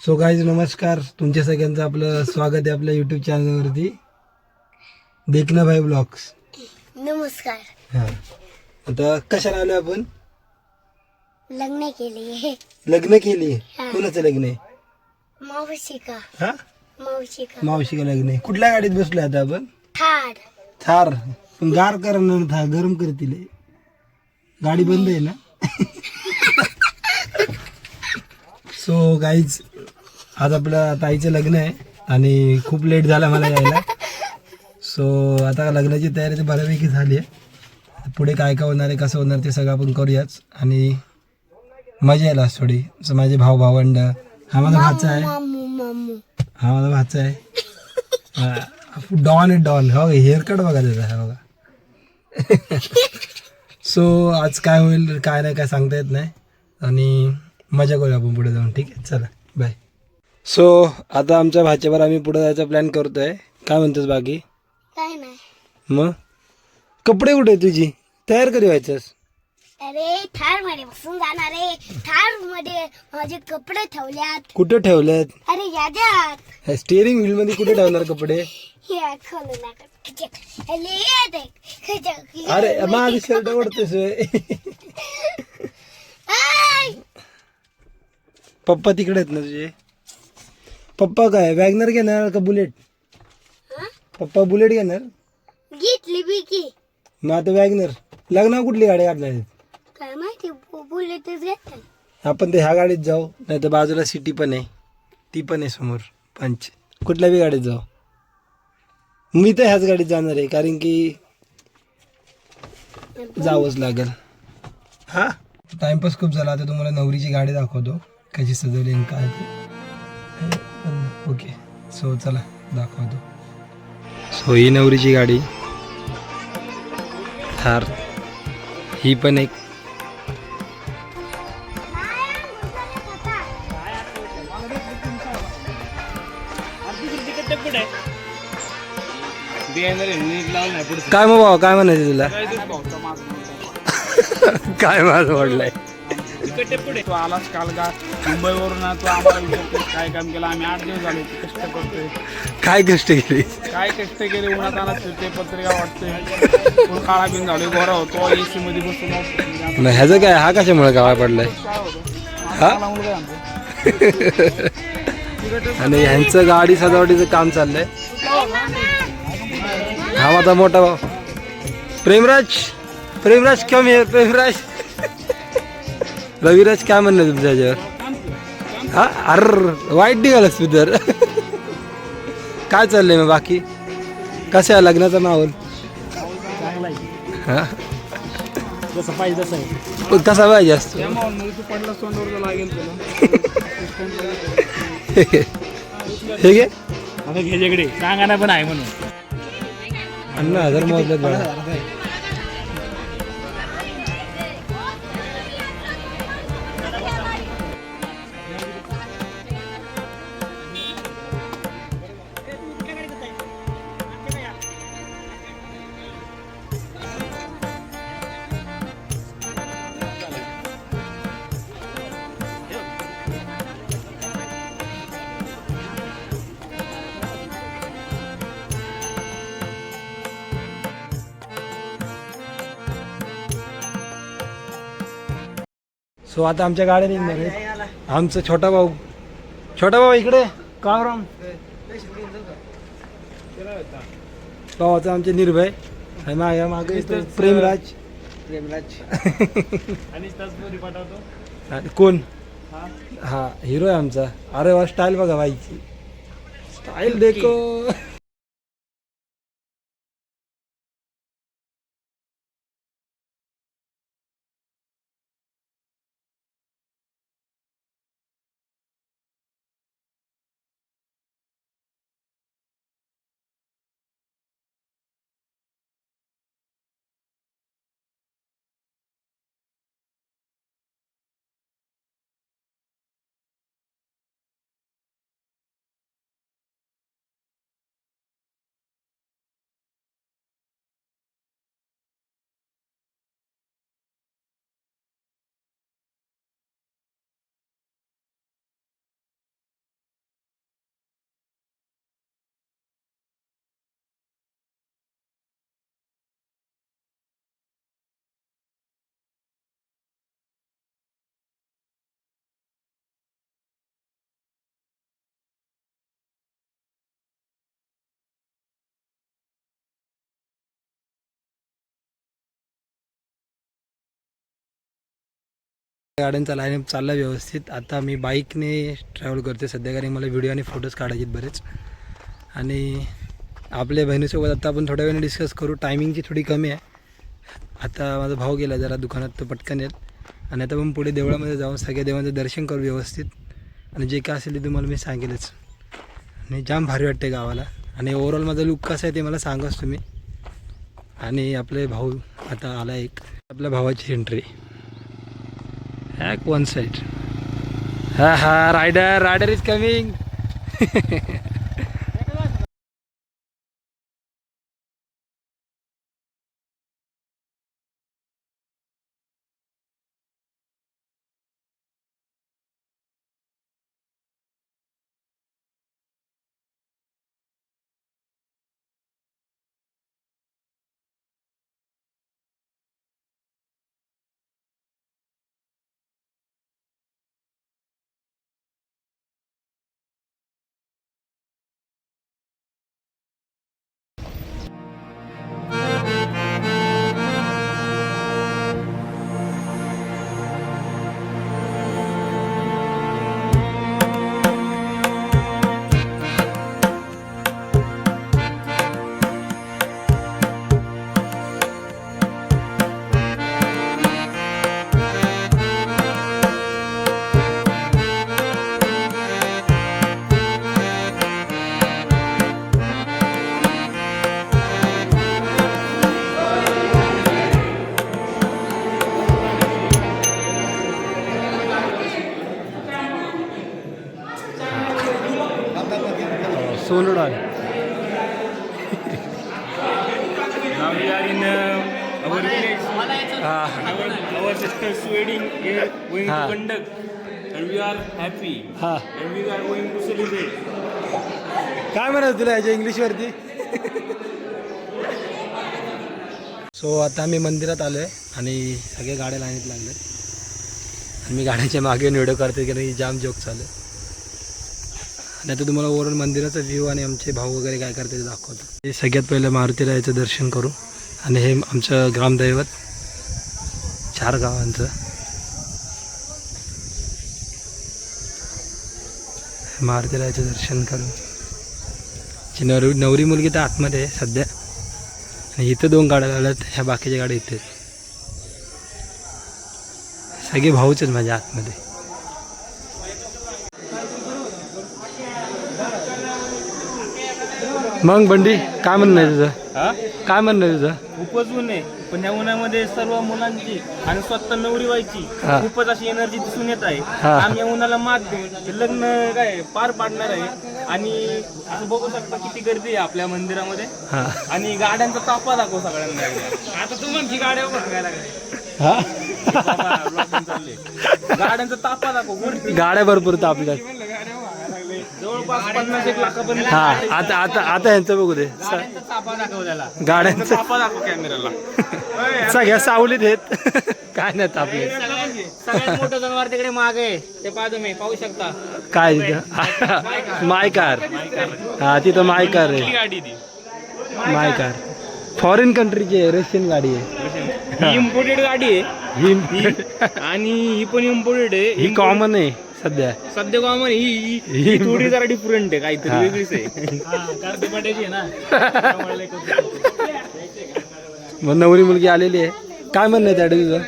So guys नमस्कार, तुमच्या सगळ्यांचं आपलं स्वागत आहे आपल्या युट्यूब चॅनलवरती देखना भाई ब्लॉग्स. नमस्कार. हा, आता कशाला आलो आपण? लग्न केले. लग्न केली. हा. कोणाचं लग्न आहे? मावशी का? हा, मावशी का? मावशी का लग्न आहे. कुठल्या गाडीत बसलोय आता आपण? थार. थार. पण गार करणार था गरम करतील हे. गाडी बंद आहे ना? सो गाईज आज आपलं ताईचं लग्न आहे आणि खूप लेट झाला मला यायला. सो आता लग्नाची तयारी तर बऱ्यापैकी झाली आहे. पुढे काय काय होणार आहे, कसं होणार ते सगळं आपण करूयाच आणि मजा येईल आज थोडी. असं माझे भाऊ भावंड, हा माझा भाचा आहे, मामू मामू. हा माझा भाचा आहे. डॉन आहे डॉन. हो हेअरकट बघा त्याचा, हा बघा. सो आज काय होईल काय नाही काय सांगता येत नाही आणि मजा करूया आपण पुढे जाऊन. ठीक आहे, चला बाय. सो आता आमच्या भाच्यावर आम्ही पुढे जायचा प्लॅन करतोय. काय म्हणतोस बाकी? काय नाही. मग कपडे कुठे आहे तुझी? तयार कधी व्हायचंस? अरे थार मध्ये बसून जाणार आहे. थार मध्ये माझे कपडे ठेवल्यात. कुठे ठेवलेत? अरे याद्यात. स्टिअरिंग व्हील मध्ये कुठे ठेवणार कपडे? हे खोलू नका. अरे देख. अरे माझी शर्ट ओढतोय. पप्पा तिकडे आहेत ना तुझे? पप्पा काय वॅगनर घेणार का बुलेट? पप्पा बुलेट घेणार. घेतली बिकी. मग आता वॅगनर. लग्नावर कुठली गाडी काढणार आहेत? काय माहिती बुलेटच घेतली. आपण ते ह्या गाडीत जाऊ, नाही तर बाजूला सिटी पण आहे, ती पण आहे समोर पंच. कुठल्या बी गाडीत जाऊ. मी तर ह्याच गाडीत जाणार आहे कारण की जावंच लागेल. हा, टाइमपास खूप झाला. आता तुम्हाला नवरीची गाडी दाखवतो कशी सजवली आणि काय ते. ओके, सो चला दाखवतो. सो ही नवरीची गाडी थार, ही पण एक. काय मग भाऊ, काय म्हणायचं तुला? काय माझं वाटलंय? तू आलास काल का मुंबईवरून? तू आम्हाला विचारतोय काय काम केलं. आम्ही 8 दिवस झाले कष्ट करतोय. काय कष्ट केली? काय कष्ट केले. उन्हात आणत फिरते, पत्रिका वाटते, पूर्ण काळा बिन झाले, गोरा होतो, एसी मध्ये बसून. मग ह्याचं काय, हा कशामुळे गावा पडलाय? हा? मला मुलगा आणतो. आणि ह्यांचं गाडी सजावटीचं काम चाललंय. हा माझा मोठा भाऊ प्रेमराज. प्रेमराज कम आहे. प्रेमराज. रविराज काय म्हणणं तुमच्या ह्याच्यावर? हा, अर वाईट निघालच तू तर. काय चाललंय मग बाकी? कसं आहे लग्नाचा माहोल? हा, जसं पाहिजे तसं आहे. पण कसा पाहिजे असतो? तू पडला सोंडवर लागेल तुला. हे घे. आता घ्याच्याकडे सांगा पण आहे म्हणून. 50,000 मोजलेत बघा. सो आता आमच्या गाड्या निघणार आहेत. आमचं छोटा भाऊ, छोटा भाऊ इकडे का राम भावाचं आमचे निर्भय आणि माझ्या मागे प्रेमराज. आणि तसबोरी पाठवतो. आणि कोण? हा हिरो आहे आमचा. अरे वा, स्टाईल बघा बाईची. स्टाईल देखो. गाड्यांचा लाईनअप चालला व्यवस्थित. आता मी बाईकने ट्रॅव्हल करते सध्या, कारण मला व्हिडिओ आणि फोटोज काढायचे आहेत बरेच. आणि आपल्या बहिणीसोबत आता आपण थोड्या वेळाने डिस्कस करू. टायमिंगची थोडी कमी आहे. आता माझा भाऊ गेला जरा दुकानात, तो पटकन येत. आणि आता आपण पुढे देवळामध्ये जाऊन सगळ्या देवांचं दर्शन करू व्यवस्थित. आणि जे काय असेल ते तुम्हाला मी सांगेलच. आणि जाम भारी वाटते गावाला. आणि ओव्हरऑल माझा लुक कसा आहे ते मला सांगाच तुम्ही. आणि आपले भाऊ आता आला एक, आपल्या भावाची एंट्री वन साइड. हा रायडर इज कमिंग. सोनोडाल. Now we are in our village. Our sister's wedding here going to conduct, and we are happy. And we are going to celebrate. काय म्हणत तुला याच्या इंग्लिशवरती? सो आता आम्ही मंदिरात आलो आहे आणि सगळे गाड्या लाईनीत लागले. आणि मी गाड्याच्या मागे व्हिडिओ करते की जाम जोक चालू आहे. आणि आता तुम्हाला ओव्हरऑल मंदिराचा व्ह्यू आणि आमचे भाऊ वगैरे काय करते ते दाखवतो. हे सगळ्यात पहिलं मारुतीरायाचं दर्शन करू. आणि हे आमचं ग्रामदैवत 4 गावांचं. मारुतीरायाचं दर्शन करू. नवरी मुलगी तर आतमध्ये आहे सध्या. आणि इथं 2 गाड्या लागल्यात, ह्या बाकीच्या गाड्या इथे. सगळे भाऊच आहेत माझ्या आतमध्ये. मग बंडी काय म्हणणं आहे तुझं? काय म्हणणं आहे तुझं? खूपच ऊन आहे, पण या उन्हामध्ये सर्व मुलांची आणि स्वतः नवरी व्हायची खूपच अशी एनर्जी दिसून येत आहे. आम्ही या उन्हाला मात देऊन हे लग्न काय पार पाडणार आहे. आणि असं बघू शकता किती गर्दी आहे आपल्या मंदिरामध्ये. आणि गाड्यांचा ताफा दाखव सगळ्यांना. आता तुमची गाड्या बघायला लागल्या. गाड्यांचा ताफा दाखव. गाड्या भरपूर तापल्यात. जवळपास 50-1 लाखापर्यंत. आता यांचं बघू दे. गाड्यांचा ताफा दाखव कॅमेराला. सगळ्या सावलीत आहेत. काय नाही तापले. सगळ्यात मोठं जनावर तिकडे मागे आहे, ते पाहा तुम्ही पाहू शकता. काय तिथं? माय कार. हा तिथं माय कार आहे. गाडी ती माय कार फॉरेन कंट्रीची आहे, रशियन गाडी आहे. ही इम्पोर्टेड गाडी आहे आणि ही पण इम्पोर्टेड आहे. ही कॉमन आहे सध्या कॉमन. ही थोडी जरा डिफरंट आहे, काहीतरी वेगळीच आहे. मग नवरी मुलगी आलेली आहे. काय म्हणणं आहे त्या तुझं?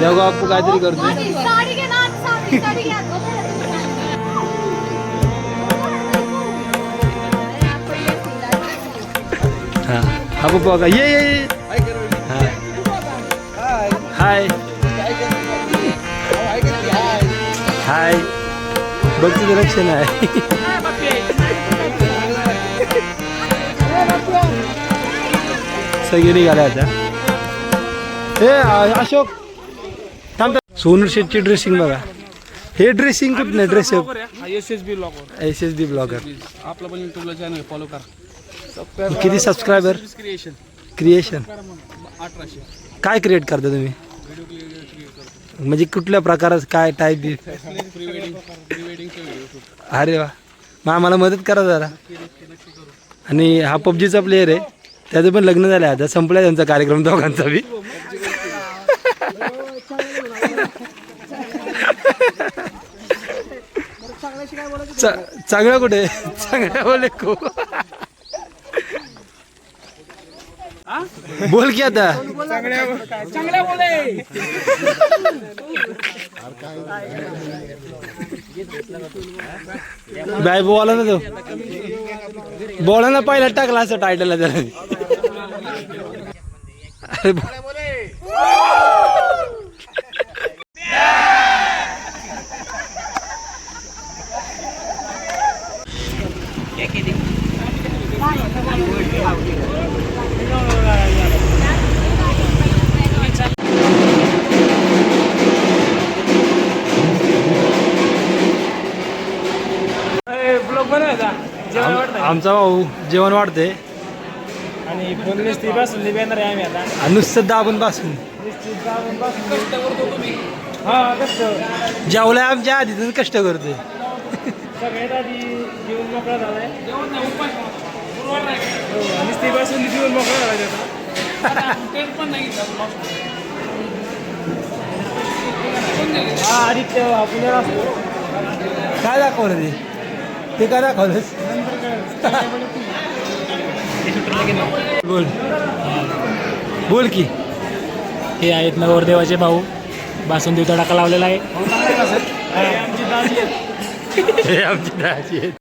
देव बापू काहीतरी करतो. हा पप्पा का ये. हाय हाय. बघ तुझं लक्षण आहे. सगळे निघाले आता. हे अशोक थांब. सोनू शेटची ड्रेसिंग बघा. हे ड्रेसिंग कुठं नाही. Dress SSB blogger. आपला पण युट्यूबला चॅनल फॉलो करा. किती सबस्क्रायबर? क्रिएशन 1800. काय क्रिएट करता तुम्ही? म्हणजे कुठल्या प्रकारात काय टाईप बी? अरे वा. मग आम्हाला मदत करा जरा. आणि हा पबजीचा प्लेयर आहे. त्याचं पण लग्न झालं आता, संपला त्यांचा कार्यक्रम दोघांचा बी. चांगला कुठे चांगला बोले खूप. बोल की आता. चांगल्या बोले. बाय बोला ना तो, बोला ना पहिला टाकला असं टायटलला त्याला. अरे ब्लॉग बनवायचा जेवण वाटतंय आमचा भाऊ जेवण वाढते आणि बोललेस ती बसून येणार आहे आम्ही आता. नुसतं दाबून पासून हा कष्ट जेवलाय आमच्या आधीच कष्ट करतोय. सगळ्यात आधी जेवण मोकळा झालाय आणि ती बसून जेवण मोकळा झालाय हा आदित्य पुण्याला असतो. काय दाखवलं ते काय दाखवलंस. बोल बोल की. हे आहेत नवरदेवाचे भाऊ, बासुंदी तडाखा लावलेला आहे. आमची दाजी आहेत.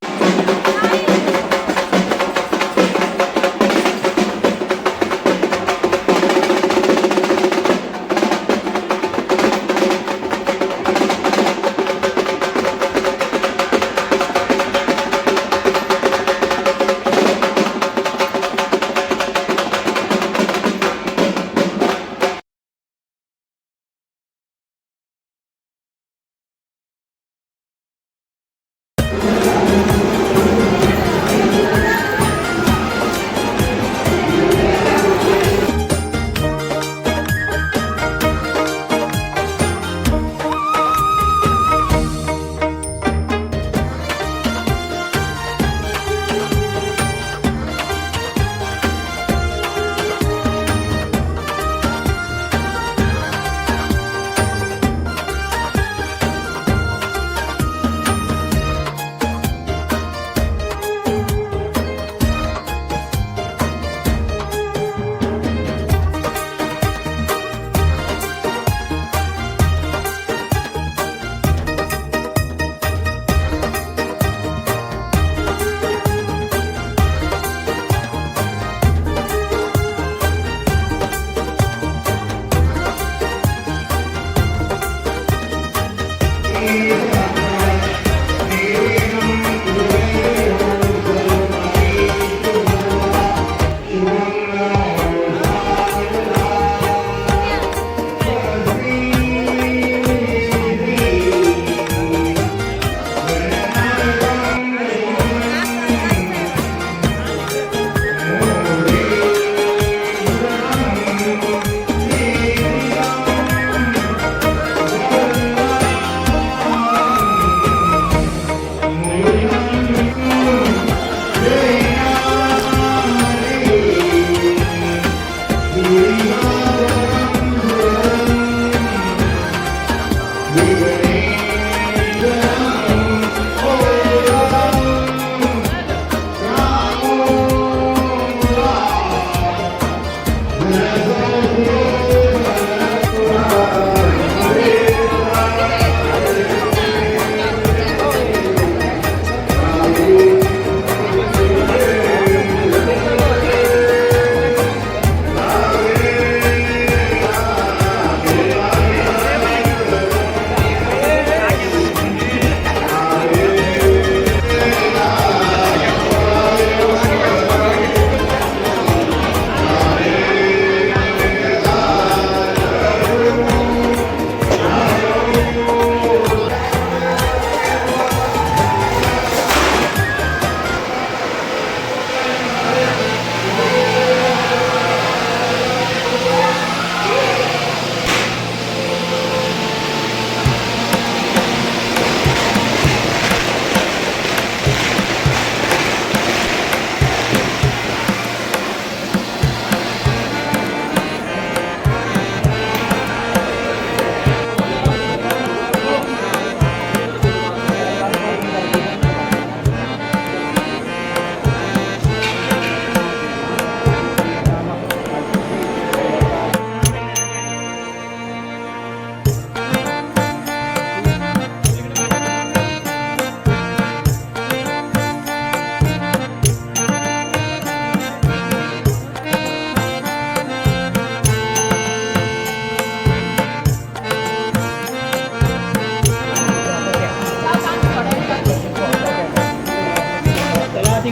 सो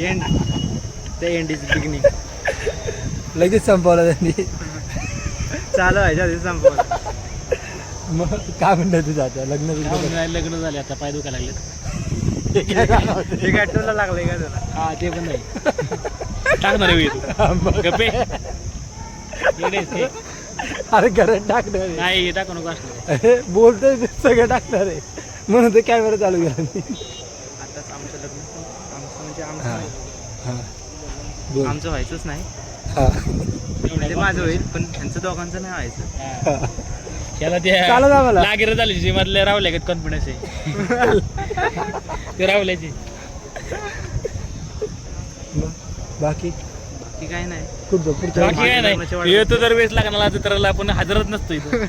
एंड ते एंड इज बिगिनिंग. लगेच संपवलं त्यांनी. चालू आहे आधी संपवलं. मग काय म्हणतात तुझं आता लग्न लग्न झाले आता पाय दुखायला लागले. हे गॅटोला लागलंय का तुला? हा ते पण नाही टाकणार आहे गप्पे. अरे घरात टाकणार नाही टाकू नको असलं. अरे बोलतोय सगळं टाकणार आहे म्हणून ते कॅमेरा चालू केला मी. आताच आमचं लग्न आमचं म्हणजे आमचं हां नाही. हां बोल. आमचं व्हायचंच नाही. हां ते माझं होईल पण त्यांचं दोघांचं नाही व्हायचं. त्याला ते चालत आम्हाला लागेर झाली जे मधले रावले का कॉन्फिडन्स आहे ते रावल्याचे. बाकी बाकी काय नाही. कुठं पुढच्या बाकी काय नाही. येतो जर वेळेस लागणार जत्राला आपण हजरच नसतो इथं.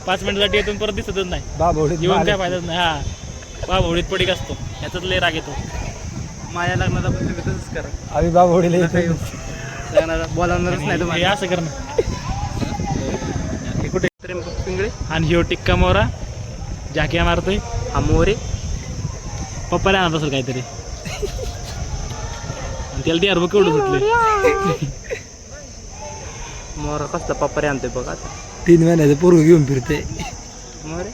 5 मिनिटासाठी येतून परत दिसतच नाही. बाबोडीत येऊन काय फायदाच नाही. हा बाबोडीत पडीक असतो याचाच लय राग येतो. माझ्या लग्नात आपण तुम्ही तसंच करा. आम्ही बाबोडीला येतो. लग्नाला बोलावणारच नाही तुम्हाला. असं करणं कुठे पिंगळे. आणि ह्यो टिक्का मोरा जाक्या मारतोय. हा मोरे पप्पाला आणत असेल काहीतरी. आणि त्याला ते अर्ब केवढं सुटले. मोरा कसला पप्पारे आणतोय बघा. 3 महिन्याचं पोरग घेऊन फिरते. मोरे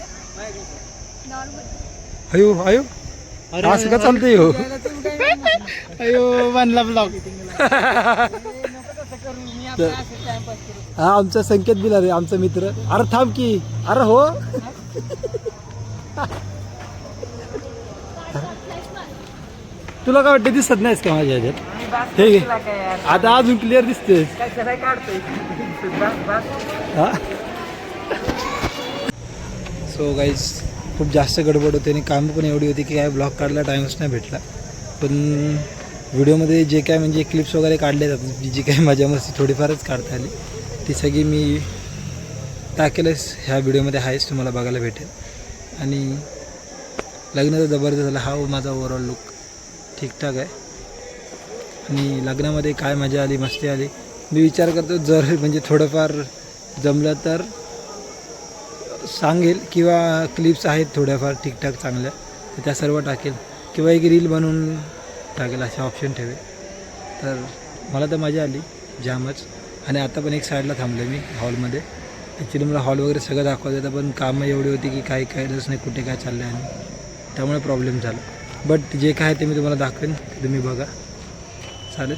अयो अयो असं का चालतंय हो. अयो बनला ब्लॉग. हा आमचा संकेत बिला रे आमचा मित्र. अरे थांब की. अरे हो तुला काय वाटतं दिसत नाहीस का माझ्या ह्याच्यात. हे घे आता अजून क्लिअर दिसते. सो गाईज खूप जास्त गडबड होते आणि काम पण एवढी होती की काय ब्लॉग काढला टाईमच नाही भेटला. पण व्हिडिओमध्ये जे काय म्हणजे क्लिप्स वगैरे काढले जातात जी काही मजा मस्ती थोडीफारच काढता आली ती सगळी मी टाकेलच ह्या व्हिडिओमध्ये आहेच तुम्हाला बघायला भेटेल. आणि लग्न तर जबरदस्त झालं. हा माझा ओव्हरऑल लुक ठीकठाक आहे. आणि लग्नामध्ये काय मजा आली मस्ती आली. मी विचार करतो जर म्हणजे थोडंफार जमलं तर सांगेल किंवा क्लिप्स आहेत थोड्याफार ठीकठाक चांगल्या तर त्या सर्व टाकेल किंवा एक रील बनवून टाकेल असे ऑप्शन ठेवेल. तर मला तर मजा आली जामच. आणि आता पण एक साईडला थांबलो मी हॉलमध्ये. ॲक्च्युली मला हॉल वगैरे सगळं दाखवत होतं पण कामं एवढी होती की काही कळलंच नाही कुठे काय चाललं आहे आणि त्यामुळे प्रॉब्लेम झाला. बट जे काय ते मी तुम्हाला दाखवेन ते तुम्ही बघा चालेल.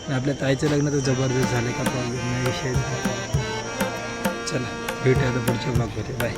आणि आपल्या ताईचं लग्न तर जबरदस्त झालं का प्रॉब्लेम नाही विषय. चला भेटूया आता पुढच्या ब्लॉगमध्ये. बाय.